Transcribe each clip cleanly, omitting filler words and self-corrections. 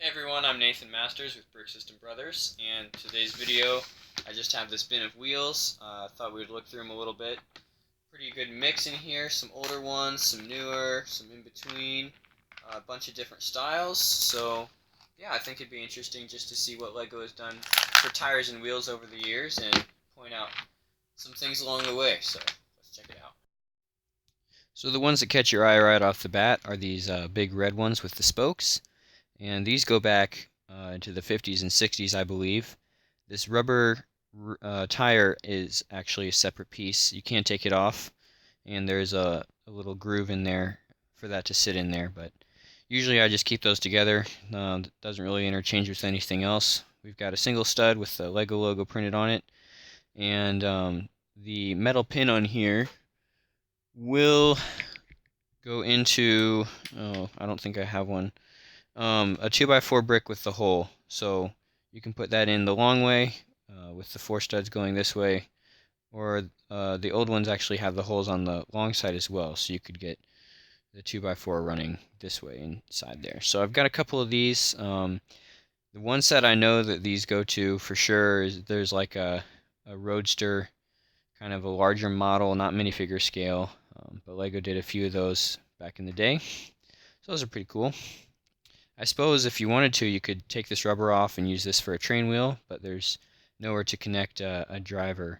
Hey everyone, I'm Nathan Masters with Brick System Brothers, and today's video, I just have this bin of wheels. Thought we would look through them a little bit. Pretty good mix in here, some older ones, some newer, some in between, a bunch of different styles. So yeah, I think it'd be interesting just to see what LEGO has done for tires and wheels over the years and point out some things along the way. So let's check it out. So the ones that catch your eye right off the bat are these big red ones with the spokes. And these go back to the 50s and 60s, I believe. This rubber tire is actually a separate piece. You can't take it off, and there's a little groove in there for that to sit in there. But usually I just keep those together. Doesn't really interchange with anything else. We've got a single stud with the LEGO logo printed on it, and the metal pin on here will go into, oh, I don't think I have one. A 2x4 brick with the hole. So you can put that in the long way with the 4 studs going this way, or the old ones actually have the holes on the long side as well, so you could get the 2x4 running this way inside there. So I've got a couple of these. The one set I know that these go to for sure is there's like a Roadster, kind of a larger model, not minifigure scale, but LEGO did a few of those back in the day. So those are pretty cool. I suppose if you wanted to, you could take this rubber off and use this for a train wheel, but there's nowhere to connect a driver,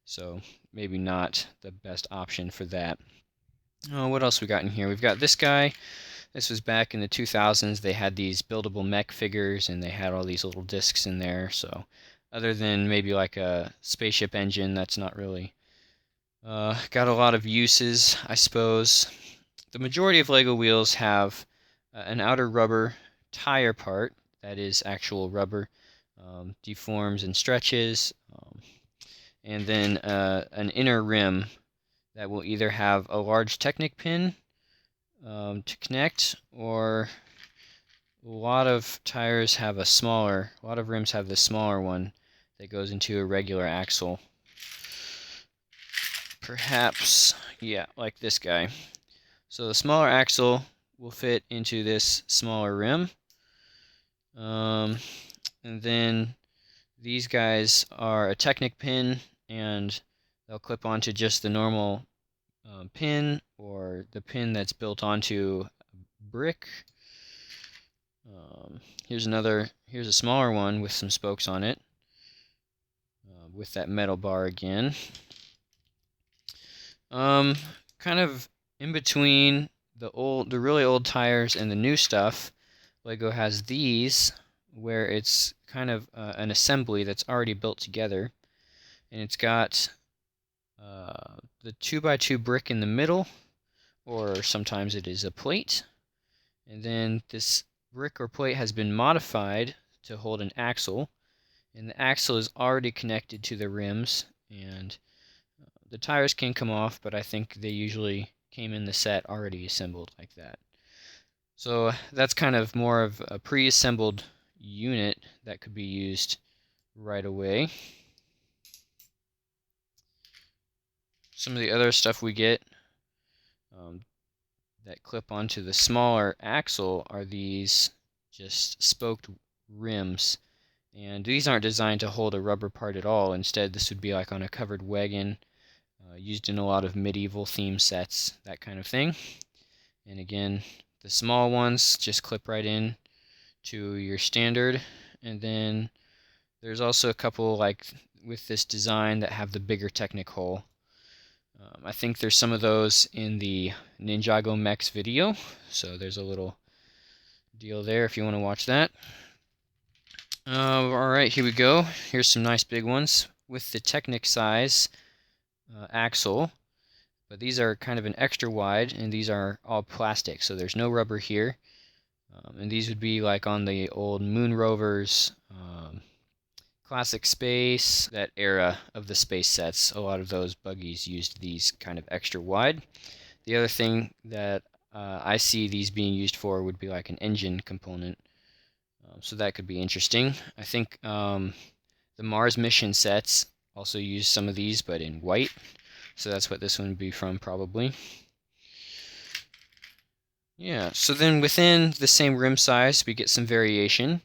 so maybe not the best option for that. Oh, what else we got in here? We've got this guy. This was back in the 2000s. They had these buildable mech figures, and they had all these little discs in there, so other than maybe like a spaceship engine, that's not really got a lot of uses, I suppose. The majority of LEGO wheels have an outer rubber tire part that is actual rubber, deforms and stretches, and then an inner rim that will either have a large Technic pin to connect, or a lot of tires have a lot of rims have the smaller one that goes into a regular axle. Perhaps, yeah, like this guy. So the smaller axle will fit into this smaller rim. And then these guys are a Technic pin, and they'll clip onto just the normal pin, or the pin that's built onto a brick. Here's a smaller one with some spokes on it, with that metal bar again. Kind of in between the really old tires and the new stuff, LEGO has these where it's kind of an assembly that's already built together, and it's got the 2x2 brick in the middle, or sometimes it is a plate, and then this brick or plate has been modified to hold an axle, and the axle is already connected to the rims, and the tires can come off, but I think they usually came in the set already assembled like that. So that's kind of more of a pre-assembled unit that could be used right away. Some of the other stuff we get that clip onto the smaller axle are these just spoked rims. And these aren't designed to hold a rubber part at all. Instead, this would be like on a covered wagon, used in a lot of medieval theme sets, that kind of thing. And again, the small ones just clip right in to your standard. And then there's also a couple like with this design that have the bigger Technic hole. I think there's some of those in the Ninjago Mechs video, so there's a little deal there if you want to watch that. Alright, here we go. Here's some nice big ones with the Technic size axle, but these are kind of an extra wide, and these are all plastic, so there's no rubber here. And these would be like on the old Moon Rovers, Classic Space, that era of the space sets. A lot of those buggies used these kind of extra wide. The other thing that I see these being used for would be like an engine component. So that could be interesting. I think the Mars mission sets also use some of these, but in white. So that's what this one would be from, probably. Yeah, so then within the same rim size, we get some variation.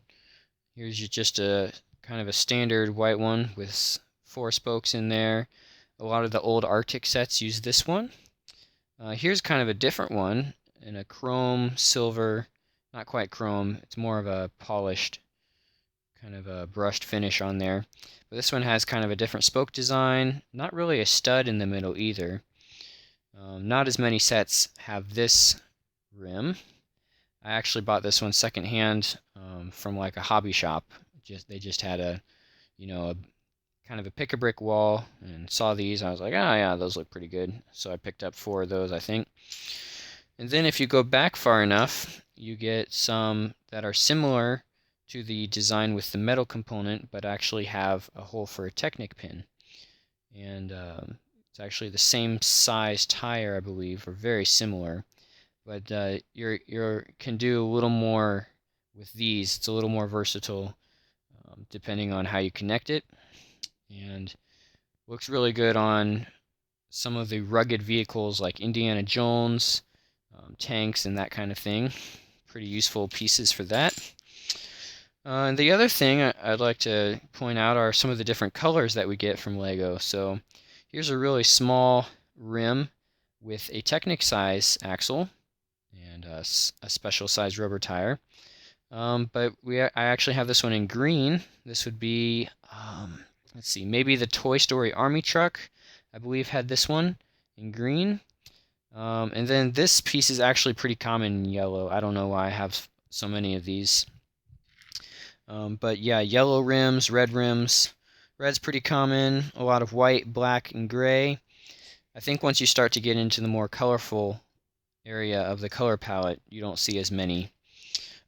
Here's just a kind of a standard white one with 4 spokes in there. A lot of the old Arctic sets use this one. Here's kind of a different one in a chrome, silver, not quite chrome, it's more of a polished, kind of a brushed finish on there. But this one has kind of a different spoke design, not really a stud in the middle either. Not as many sets have this rim. I actually bought this one secondhand from like a hobby shop. They just had a, a kind of a pick-a-brick wall and saw these. I was like, oh yeah, those look pretty good. So I picked up 4 of those, I think. And then if you go back far enough, you get some that are similar to the design with the metal component, but actually have a hole for a Technic pin. And it's actually the same size tire, I believe, or very similar. But you can do a little more with these. It's a little more versatile, depending on how you connect it, and looks really good on some of the rugged vehicles like Indiana Jones, tanks, and that kind of thing. Pretty useful pieces for that. And the other thing I'd like to point out are some of the different colors that we get from Lego. So here's a really small rim with a Technic size axle and a special size rubber tire. But I actually have this one in green. This would be, let's see, maybe the Toy Story Army Truck, I believe, had this one in green. And then this piece is actually pretty common in yellow. I don't know why I have so many of these. But yeah, yellow rims, red rims. Red's pretty common. A lot of white, black, and gray. I think once you start to get into the more colorful area of the color palette, you don't see as many.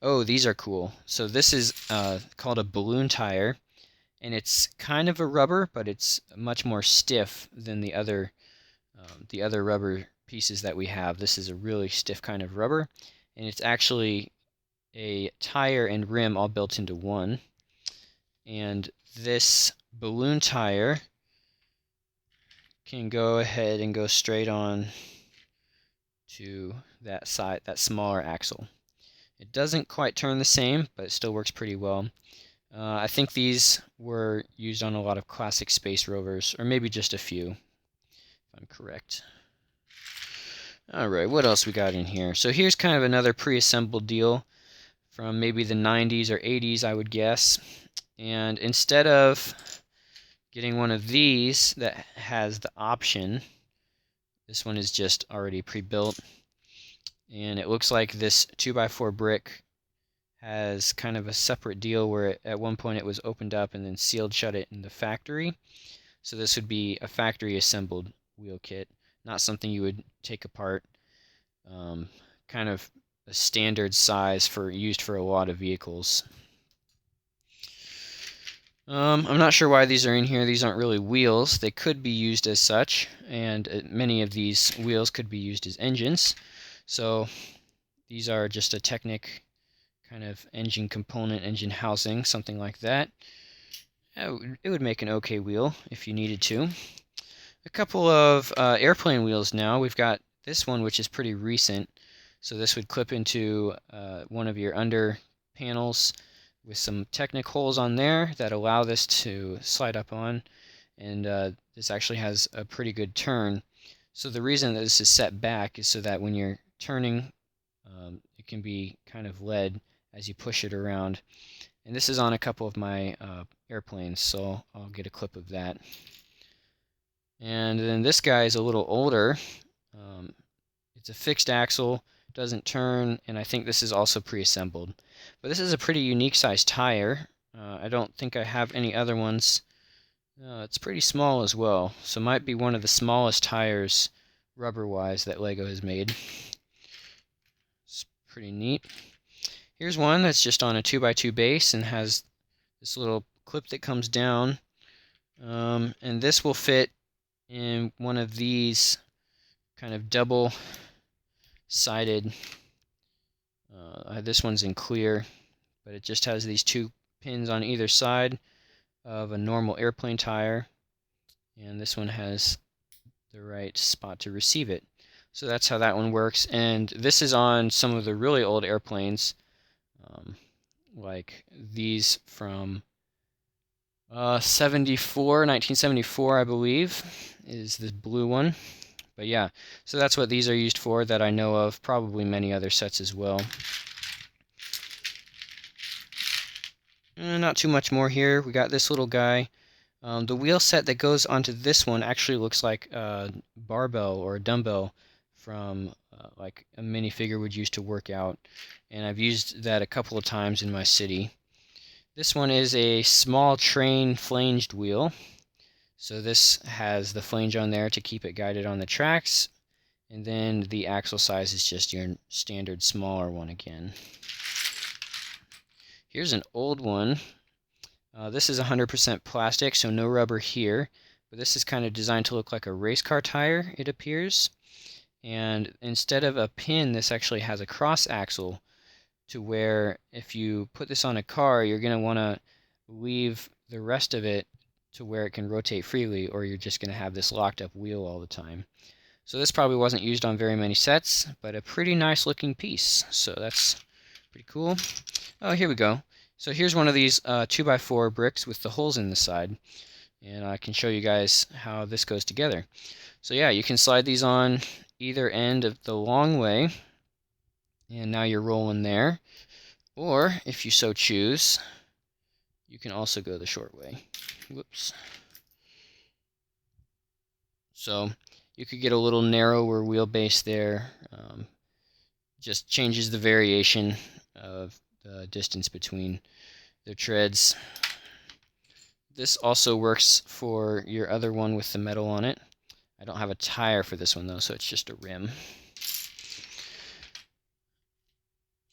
Oh, these are cool. So this is called a balloon tire, and it's kind of a rubber, but it's much more stiff than the other rubber pieces that we have. This is a really stiff kind of rubber, and it's actually a tire and rim all built into one. And this balloon tire can go ahead and go straight on to that side, that smaller axle. It doesn't quite turn the same, but it still works pretty well. I think these were used on a lot of classic space rovers, or maybe just a few, if I'm correct. Alright, what else we got in here? So here's kind of another pre-assembled deal from maybe the 90s or 80s, I would guess. And instead of getting one of these that has the option, this one is just already pre-built. And it looks like this 2x4 brick has kind of a separate deal where at one point it was opened up and then sealed shut it in the factory. So this would be a factory assembled wheel kit, not something you would take apart. Kind of a standard size used for a lot of vehicles. I'm not sure why these are in here. These aren't really wheels. They could be used as such, and many of these wheels could be used as engines. So these are just a Technic kind of engine component, engine housing, something like that. It would make an okay wheel if you needed to. A couple of airplane wheels now. We've got this one, which is pretty recent. So this would clip into one of your under panels with some Technic holes on there that allow this to slide up on. And this actually has a pretty good turn. So the reason that this is set back is so that when you're turning, it can be kind of led as you push it around. And this is on a couple of my airplanes, so I'll get a clip of that. And then this guy is a little older. It's a fixed axle, doesn't turn, and I think this is also pre-assembled. But this is a pretty unique size tire. I don't think I have any other ones. It's pretty small as well, so might be one of the smallest tires rubber-wise that Lego has made. It's pretty neat. Here's one that's just on a 2x2 base and has this little clip that comes down. And this will fit in one of these kind of double-sided. This one's in clear, but it just has these 2 pins on either side of a normal airplane tire. And this one has the right spot to receive it. So that's how that one works. And this is on some of the really old airplanes, like these from 1974, I believe, is the blue one. But yeah, so that's what these are used for that I know of, probably many other sets as well. Not too much more here. We got this little guy. The wheel set that goes onto this one actually looks like a barbell or a dumbbell from like a minifigure would use to work out, and I've used that a couple of times in my city. This one is a small train flanged wheel, so this has the flange on there to keep it guided on the tracks, and then the axle size is just your standard smaller one again. Here's an old one. This is 100% plastic, so no rubber here, but this is kind of designed to look like a race car tire, it appears. And instead of a pin, this actually has a cross axle, to where if you put this on a car, you're going to want to leave the rest of it to where it can rotate freely, or you're just going to have this locked up wheel all the time. So this probably wasn't used on very many sets, but a pretty nice looking piece, so that's pretty cool. Oh, here we go. So here's one of these 2x4 bricks with the holes in the side, and I can show you guys how this goes together. So yeah, you can slide these on either end of the long way, and now you're rolling there. Or, if you so choose, you can also go the short way. Whoops. So you could get a little narrower wheelbase there. Just changes the variation of the distance between the treads. This also works for your other one with the metal on it. I don't have a tire for this one though, so it's just a rim.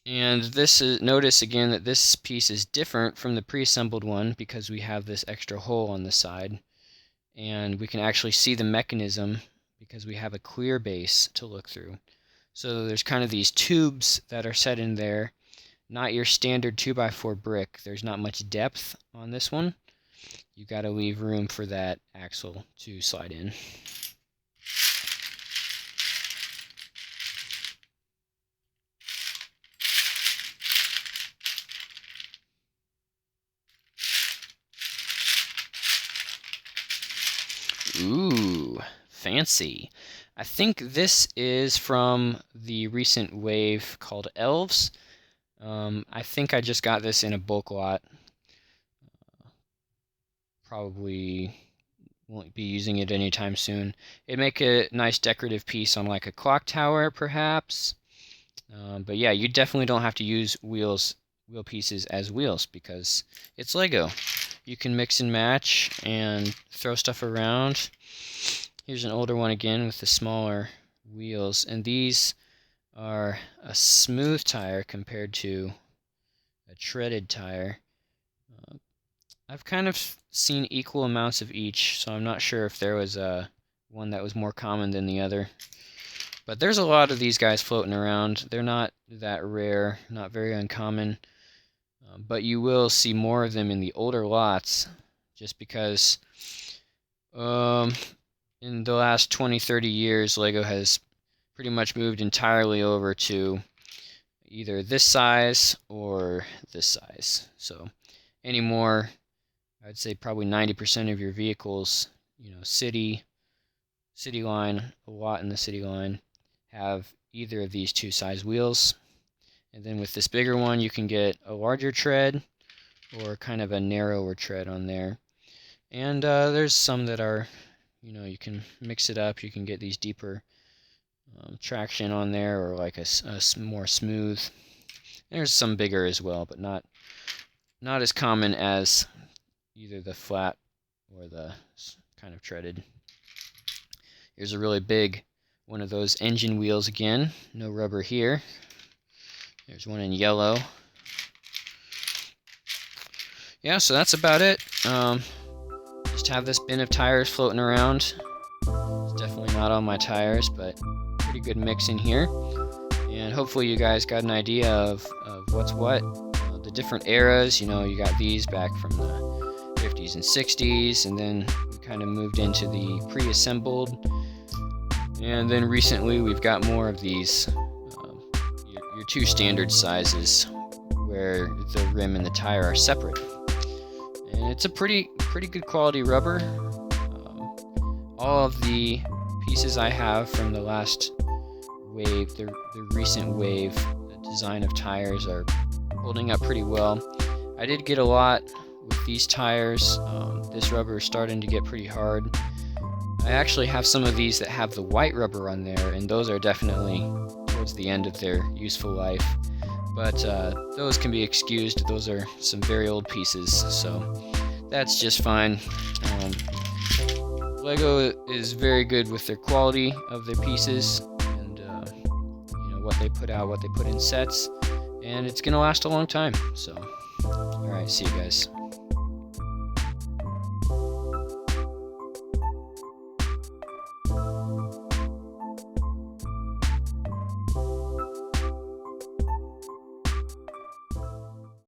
And this is, notice again that this piece is different from the pre-assembled one because we have this extra hole on the side, and we can actually see the mechanism because we have a clear base to look through. So there's kind of these tubes that are set in there, not your standard 2x4 brick. There's not much depth on this one. You got to leave room for that axle to slide in. Ooh, fancy. I think this is from the recent wave called Elves. I think I just got this in a bulk lot. Probably won't be using it anytime soon. It'd make a nice decorative piece on like a clock tower, perhaps. But yeah, you definitely don't have to use wheel pieces as wheels because it's Lego. You can mix and match and throw stuff around. Here's an older one again with the smaller wheels, and these are a smooth tire compared to a treaded tire. I've kind of seen equal amounts of each, so I'm not sure if there was one that was more common than the other. But there's a lot of these guys floating around. They're not that rare, not very uncommon. But you will see more of them in the older lots, just because in the last 20-30 years, LEGO has pretty much moved entirely over to either this size or this size. So anymore, I'd say probably 90% of your vehicles, city line, a lot in the city line, have either of these two size wheels. And then with this bigger one, you can get a larger tread or kind of a narrower tread on there. And there's some that are, you can mix it up. You can get these deeper traction on there, or like a more smooth. There's some bigger as well, but not as common as either the flat or the kind of treaded. Here's a really big one of those engine wheels again. No rubber here. There's one in yellow. Yeah, so that's about it. Just have this bin of tires floating around. It's definitely not all my tires, but pretty good mix in here. And hopefully you guys got an idea of what's what. The different eras, you got these back from the 50s and 60s, and then we kind of moved into the pre-assembled And then recently we've got more of these, your two standard sizes, where the rim and the tire are separate. And it's a pretty good quality rubber. All of the pieces I have from the last wave, the recent wave design of tires, are holding up pretty well. I did get a lot with these tires. This rubber is starting to get pretty hard. I actually have some of these that have the white rubber on there, and those are definitely towards the end of their useful life. But those can be excused. Those are some very old pieces, so that's just fine. Lego is very good with their quality of their pieces, and what they put out, what they put in sets, and it's gonna last a long time. So, all right, see you guys.